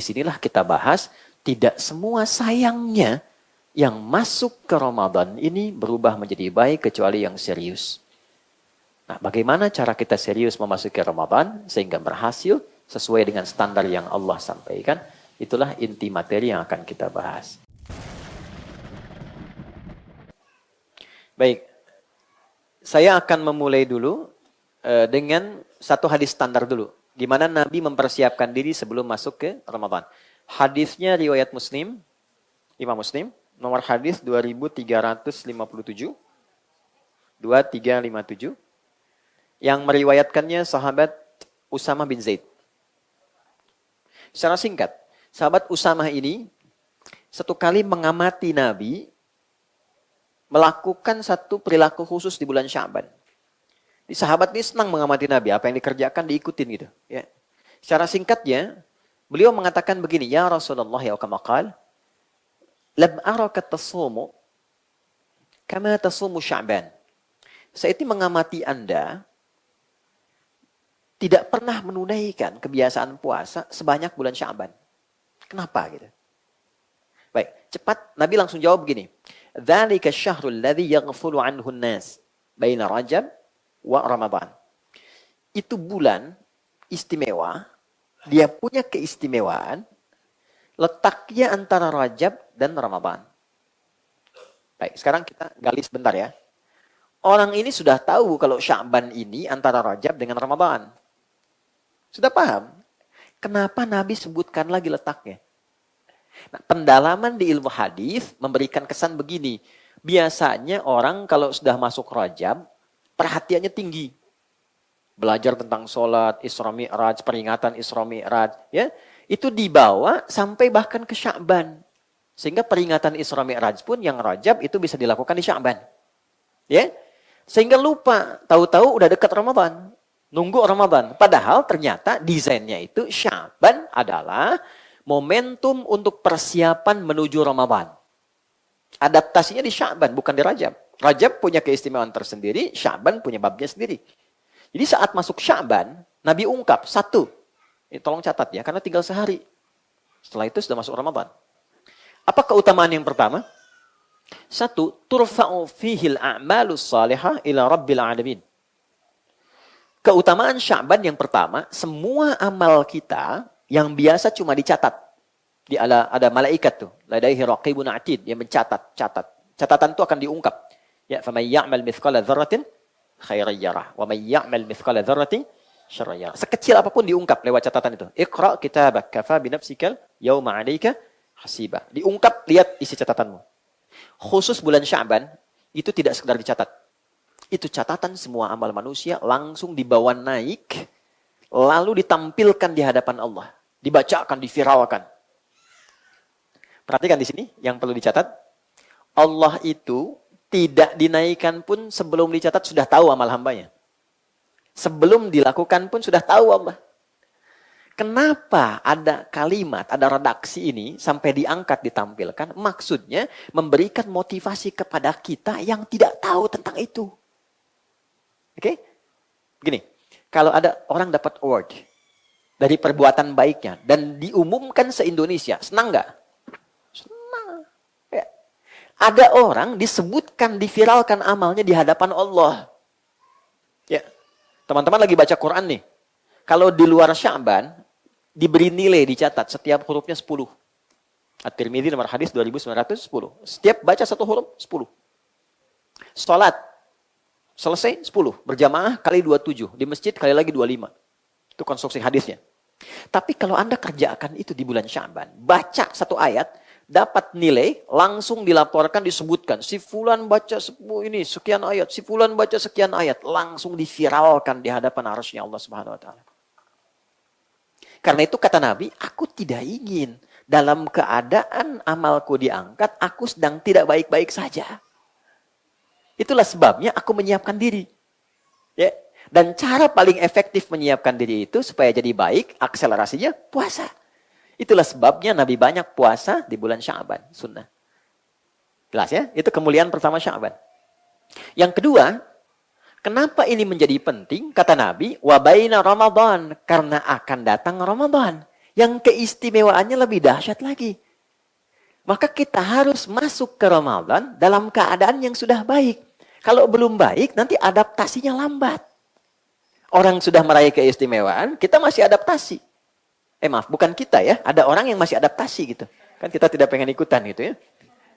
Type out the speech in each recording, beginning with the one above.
Disinilah kita bahas, tidak semua sayangnya yang masuk ke Ramadan ini berubah menjadi baik kecuali yang serius. Nah, bagaimana cara kita serius memasuki Ramadan sehingga berhasil sesuai dengan standar yang Allah sampaikan? Itulah inti materi yang akan kita bahas. Baik, saya akan memulai dulu dengan satu hadis standar dulu. Gimana Nabi mempersiapkan diri sebelum masuk ke Ramadan. Hadisnya riwayat Muslim, Imam Muslim, nomor hadis 2357, 2357, yang meriwayatkannya sahabat Usamah bin Zaid. Secara singkat, sahabat Usamah ini satu kali mengamati Nabi melakukan satu perilaku khusus di bulan Sya'ban. Di sahabat ini senang mengamati Nabi, apa yang dikerjakan diikutin gitu. Ya. Secara singkatnya, beliau mengatakan begini, ya Rasulullah ya kama qala, lam araka tasumu kama tasumu Sya'ban. Saya itu mengamati Anda tidak pernah menunaikan kebiasaan puasa sebanyak bulan Sya'ban. Kenapa gitu? Baik, cepat Nabi langsung jawab begini. Dzalika asy-syahrul ladzi yaghfulu 'anhu an-nas baina Rajab wa Ramadan. Itu bulan istimewa, dia punya keistimewaan, letaknya antara Rajab dan Ramadan. Baik, sekarang kita gali sebentar ya. Orang ini sudah tahu kalau Sya'ban ini antara Rajab dengan Ramadan. Sudah paham? Kenapa Nabi sebutkan lagi letaknya? Nah, pendalaman di ilmu hadis memberikan kesan begini. Biasanya orang kalau sudah masuk Rajab, perhatiannya tinggi. Belajar tentang sholat, Isra Mi'raj, peringatan Isra Mi'raj. Ya, itu dibawa sampai bahkan ke Sya'ban. Sehingga peringatan Isra Mi'raj pun yang Rajab itu bisa dilakukan di Sya'ban. Ya, sehingga lupa. Tahu-tahu udah dekat Ramadan. Nunggu Ramadan. Padahal ternyata desainnya itu Sya'ban adalah momentum untuk persiapan menuju Ramadan. Adaptasinya di Sya'ban, bukan di Rajab. Rajab punya keistimewaan tersendiri, Sya'ban punya babnya sendiri. Jadi saat masuk Sya'ban, Nabi ungkap, satu, ini tolong catat ya, karena tinggal sehari. Setelah itu sudah masuk Ramadan. Apa keutamaan yang pertama? Satu, turfa'u fihil a'malus salihah ila rabbil alamin. Keutamaan Sya'ban yang pertama, semua amal kita yang biasa cuma dicatat. Ada malaikat tuh, ladaihi raqibun atid, yang mencatat, catatan itu akan diungkap. Ya, faman ya'mal mithqala dzarratin khairan yarah, wa man ya'mal mithqala dzarratin syarran yarah. Sekecil apapun diungkap lewat catatan itu. Iqra kitabak kafa bi nafsikal yauma 'alaika hasiba. Diungkap, lihat isi catatanmu. Khusus bulan Sya'ban itu tidak sekedar dicatat. Itu catatan semua amal manusia langsung dibawa naik lalu ditampilkan di hadapan Allah, dibacakan, diviralkan. Perhatikan di sini yang perlu dicatat. Allah itu tidak dinaikkan pun sebelum dicatat sudah tahu amal hambanya. Sebelum dilakukan pun sudah tahu Allah. Kenapa ada kalimat, ada redaksi ini sampai diangkat, ditampilkan? Maksudnya memberikan motivasi kepada kita yang tidak tahu tentang itu. Oke? Begini, kalau ada orang dapat award dari perbuatan baiknya dan diumumkan se-Indonesia, senang nggak? Ada orang disebutkan, diviralkan amalnya di hadapan Allah. Ya, teman-teman lagi baca Quran nih. Kalau di luar Sya'ban, diberi nilai, dicatat. Setiap hurufnya 10. At-Tirmidzi nomor hadis 2910. Setiap baca satu huruf, 10. Salat, selesai 10. Berjamaah kali 27. Di masjid kali lagi 25. Itu konstruksi hadisnya. Tapi kalau Anda kerjakan itu di bulan Sya'ban, baca satu ayat, dapat nilai, langsung dilaporkan, disebutkan. Si fulan baca ini sekian ayat, si fulan baca sekian ayat. Langsung diviralkan di hadapan arsy-Nya Allah Subhanahu Wa Taala. Karena itu kata Nabi, aku tidak ingin dalam keadaan amalku diangkat, aku sedang tidak baik-baik saja. Itulah sebabnya aku menyiapkan diri. Ya. Dan cara paling efektif menyiapkan diri itu supaya jadi baik, akselerasinya puasa. Itulah sebabnya Nabi banyak puasa di bulan Sya'ban, sunnah. Jelas ya? Itu kemuliaan pertama Sya'ban. Yang kedua, kenapa ini menjadi penting? Kata Nabi, wa baina Ramadan, karena akan datang Ramadan. Yang keistimewaannya lebih dahsyat lagi. Maka kita harus masuk ke Ramadan dalam keadaan yang sudah baik. Kalau belum baik, nanti adaptasinya lambat. Orang sudah meraih keistimewaan, kita masih adaptasi. Maaf, bukan kita ya. Ada orang yang masih adaptasi gitu. Kan kita tidak pengen ikutan gitu ya.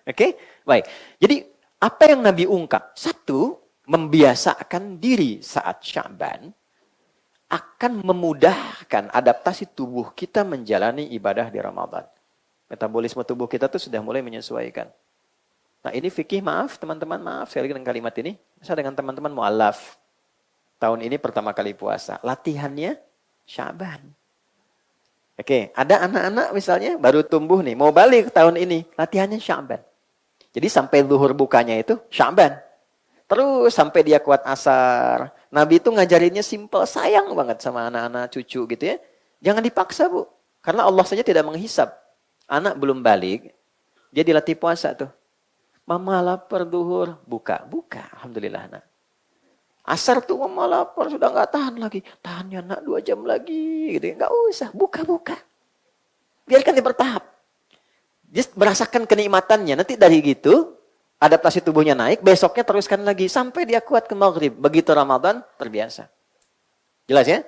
Oke? Baik. Jadi, apa yang Nabi ungkap? Satu, membiasakan diri saat Sya'ban akan memudahkan adaptasi tubuh kita menjalani ibadah di Ramadan. Metabolisme tubuh kita tuh sudah mulai menyesuaikan. Nah ini fikih, maaf teman-teman, maaf sekali dengan kalimat ini. Saya dengan teman-teman mu'alaf. Tahun ini pertama kali puasa. Latihannya Sya'ban. Oke, ada anak-anak misalnya baru tumbuh nih, mau balik tahun ini. Latihannya Sya'ban. Jadi sampai zuhur bukanya itu Sya'ban. Terus sampai dia kuat asar. Nabi itu ngajarinnya simple, sayang banget sama anak-anak cucu gitu ya. Jangan dipaksa Bu. Karena Allah saja tidak menghisap. Anak belum balik, dia dilatih puasa tuh. Mama lapar duhur, buka. Alhamdulillah nak. Asar tuh mama lapar, sudah nggak tahan lagi. Tahannya nak 2 jam lagi. Gitu. Nggak usah, buka. Biarkan dia bertahap. Dia merasakan kenikmatannya. Nanti dari gitu, adaptasi tubuhnya naik, besoknya teruskan lagi. Sampai dia kuat ke maghrib. Begitu Ramadan, terbiasa. Jelas ya?